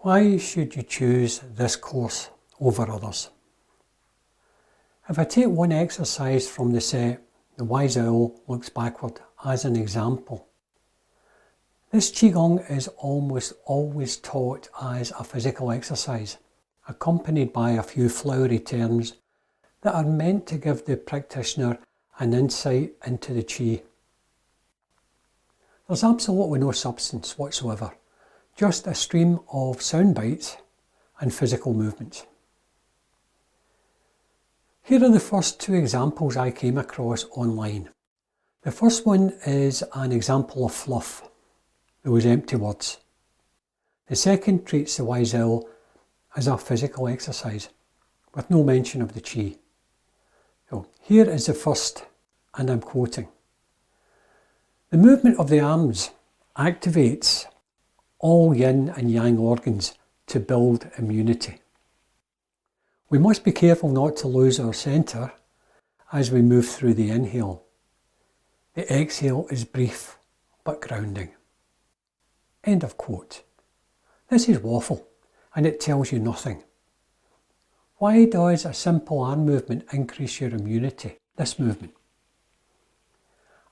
Why should you choose this course over others? If I take one exercise from the set, the wise owl looks backward, as an example. This Qigong is almost always taught as a physical exercise, accompanied by a few flowery terms that are meant to give the practitioner an insight into the Qi. There's absolutely no substance whatsoever, just a stream of sound bites and physical movements. Here are the first two examples I came across online. The first one is an example of fluff, those empty words. The second treats the wise owl as a physical exercise, with no mention of the Qi. So here is the first, and I'm quoting. The movement of the arms activates all yin and yang organs to build immunity. We must be careful not to lose our centre as we move through the inhale. The exhale is brief but grounding. End of quote. This is waffle and it tells you nothing. Why does a simple arm movement increase your immunity, this movement?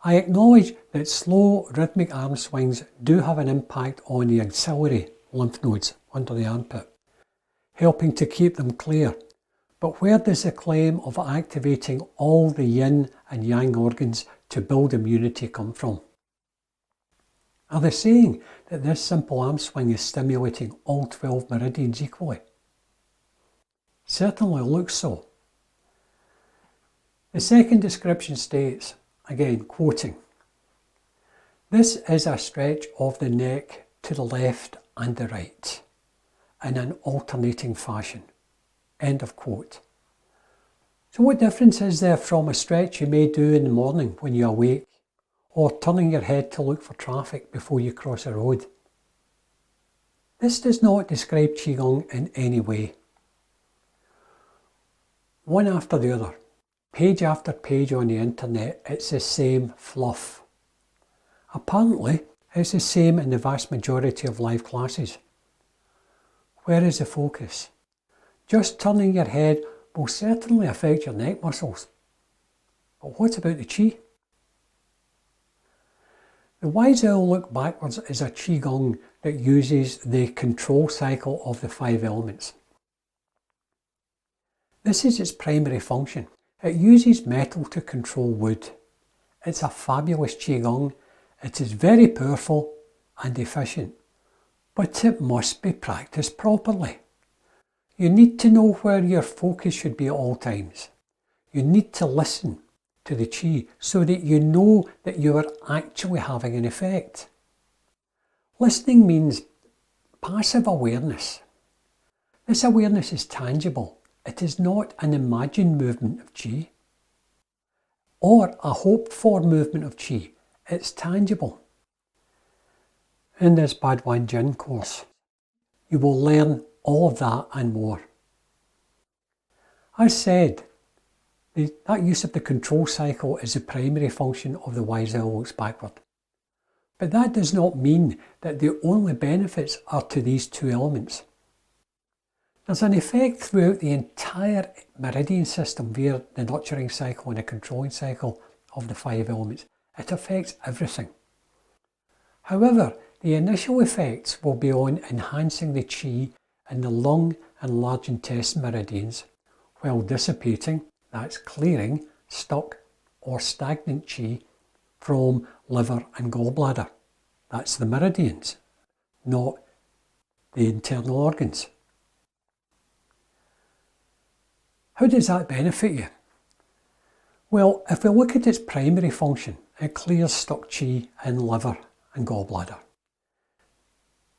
I acknowledge that slow rhythmic arm swings do have an impact on the axillary lymph nodes under the armpit, helping to keep them clear. But where does the claim of activating all the yin and yang organs to build immunity come from? Are they saying that this simple arm swing is stimulating all 12 meridians equally? Certainly looks so. The second description states, again quoting, "This is a stretch of the neck to the left and the right in an alternating fashion." End of quote. So what difference is there from a stretch you may do in the morning when you awake, or turning your head to look for traffic before you cross a road? This does not describe Qigong in any way. One after the other, page after page on the internet, it's the same fluff. Apparently, it's the same in the vast majority of live classes. Where is the focus? Just turning your head will certainly affect your neck muscles. But what about the Qi? The wise owl look backwards is a Qigong that uses the control cycle of the 5 elements. This is its primary function. It uses metal to control wood. It's a fabulous Qigong. It is very powerful and efficient, but it must be practiced properly. You need to know where your focus should be at all times. You need to listen to the Qi so that you know that you are actually having an effect. Listening means passive awareness. This awareness is tangible. It is not an imagined movement of Qi or a hoped for movement of Qi. It's tangible. In this Ba Duan Jin course, you will learn all of that and more. As said, that use of the control cycle is the primary function of the wise owl looks backward. But that does not mean that the only benefits are to these two elements. There's an effect throughout the entire meridian system via the nurturing cycle and the controlling cycle of the 5 elements. It affects everything. However, the initial effects will be on enhancing the Qi in the lung and large intestine meridians, while dissipating, that's clearing, stuck or stagnant Qi from liver and gallbladder. That's the meridians, not the internal organs. How does that benefit you? Well, if we look at its primary function, it clears stuck Qi in liver and gallbladder.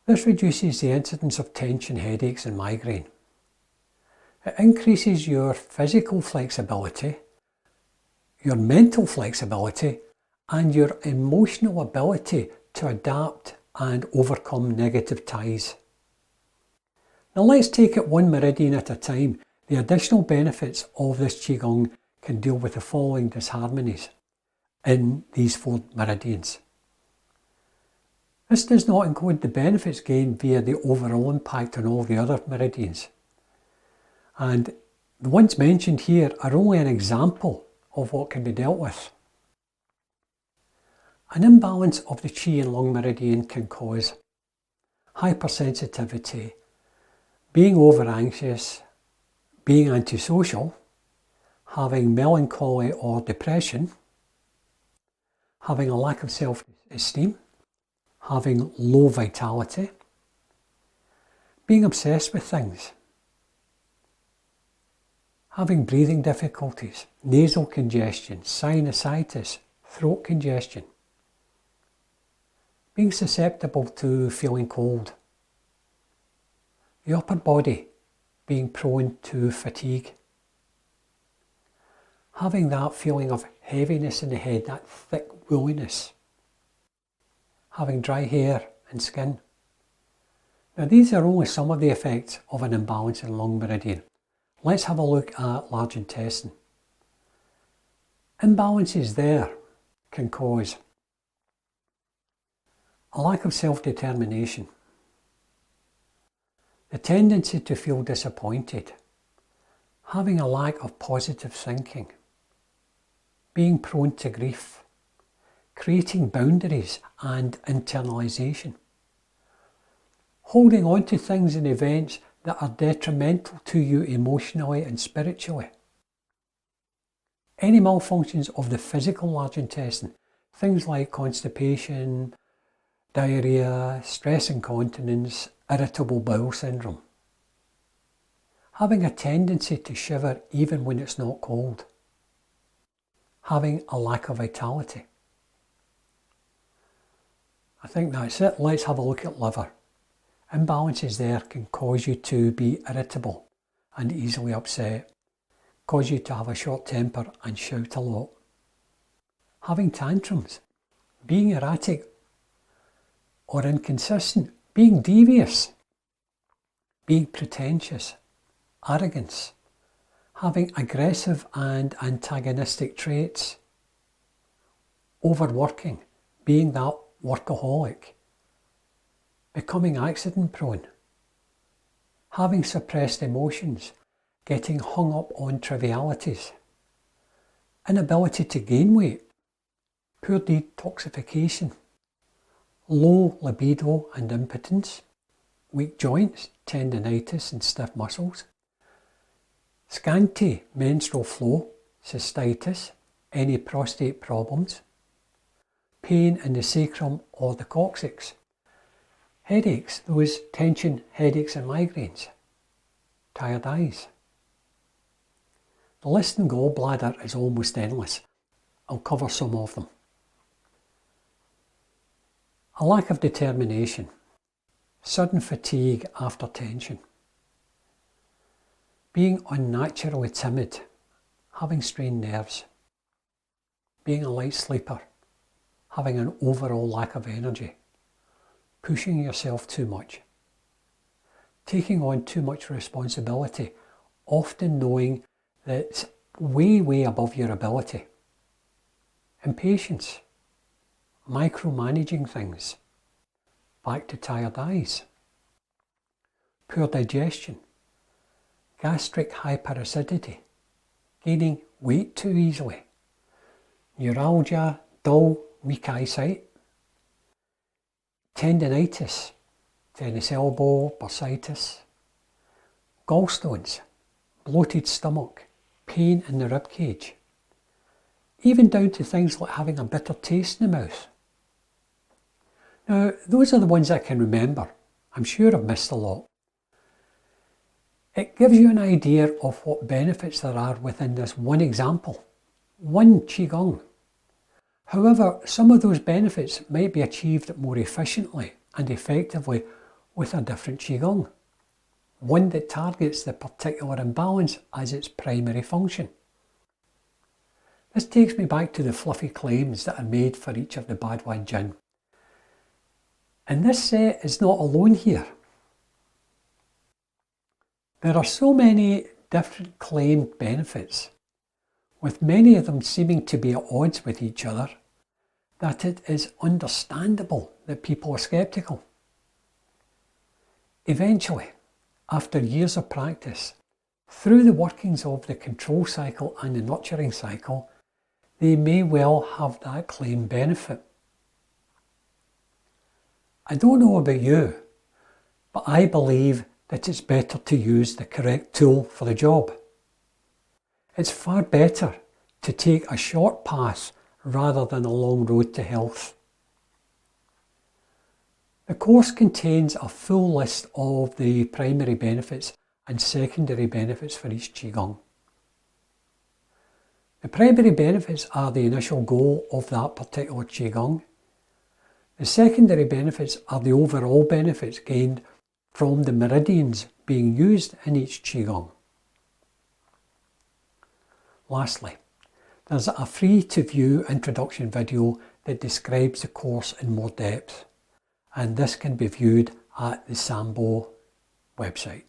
This reduces the incidence of tension, headaches and migraine. It increases your physical flexibility, your mental flexibility and your emotional ability to adapt and overcome negative ties. Now let's take it one meridian at a time. The additional benefits of this Qigong can deal with the following disharmonies in these 4 meridians. This does not include the benefits gained via the overall impact on all the other meridians. And the ones mentioned here are only an example of what can be dealt with. An imbalance of the Qi and Lung meridian can cause hypersensitivity, being over anxious, being antisocial, having melancholy or depression, having a lack of self-esteem, having low vitality, being obsessed with things, having breathing difficulties, nasal congestion, sinusitis, throat congestion, being susceptible to feeling cold, the upper body being prone to fatigue, having that feeling of heaviness in the head, that thick woolliness, having dry hair and skin. Now these are only some of the effects of an imbalance in lung meridian. Let's have a look at large intestine. Imbalances there can cause a lack of self-determination, the tendency to feel disappointed, having a lack of positive thinking, being prone to grief, creating boundaries and internalisation, holding on to things and events that are detrimental to you emotionally and spiritually. Any malfunctions of the physical large intestine, things like constipation, diarrhea, stress incontinence, irritable bowel syndrome, having a tendency to shiver even when it's not cold, having a lack of vitality. I think that's it. Let's have a look at liver. Imbalances there can cause you to be irritable and easily upset, cause you to have a short temper and shout a lot, having tantrums, being erratic or inconsistent, being devious, being pretentious, arrogance, having aggressive and antagonistic traits, overworking, being that workaholic, becoming accident prone, having suppressed emotions, getting hung up on trivialities, inability to gain weight, poor detoxification, low libido and impotence, weak joints, tendinitis and stiff muscles, scanty menstrual flow, cystitis, any prostate problems, pain in the sacrum or the coccyx, headaches, those tension headaches and migraines, tired eyes. The list in gallbladder is almost endless. I'll cover some of them. A lack of determination, sudden fatigue after tension, being unnaturally timid, having strained nerves, being a light sleeper, having an overall lack of energy, pushing yourself too much, taking on too much responsibility, often knowing that it's way above your ability, impatience, micromanaging things, back to tired eyes, poor digestion, gastric hyperacidity, gaining weight too easily, neuralgia, dull, weak eyesight, tendinitis, tennis elbow, bursitis, gallstones, bloated stomach, pain in the rib cage, even down to things like having a bitter taste in the mouth. Now, those are the ones I can remember. I'm sure I've missed a lot. It gives you an idea of what benefits there are within this one example, one Qigong. However, some of those benefits might be achieved more efficiently and effectively with a different Qigong, one that targets the particular imbalance as its primary function. This takes me back to the fluffy claims that are made for each of the Ba Duan Jin. And this set is not alone here. There are so many different claimed benefits, with many of them seeming to be at odds with each other, that it is understandable that people are sceptical. Eventually, after years of practice, through the workings of the control cycle and the nurturing cycle, they may well have that claimed benefit. I don't know about you, but I believe that it's better to use the correct tool for the job. It's far better to take a short path rather than a long road to health. The course contains a full list of the primary benefits and secondary benefits for each Qigong. The primary benefits are the initial goal of that particular Qigong. The secondary benefits are the overall benefits gained from the meridians being used in each Qigong. Lastly, there's a free-to-view introduction video that describes the course in more depth, and this can be viewed at the Sambo website.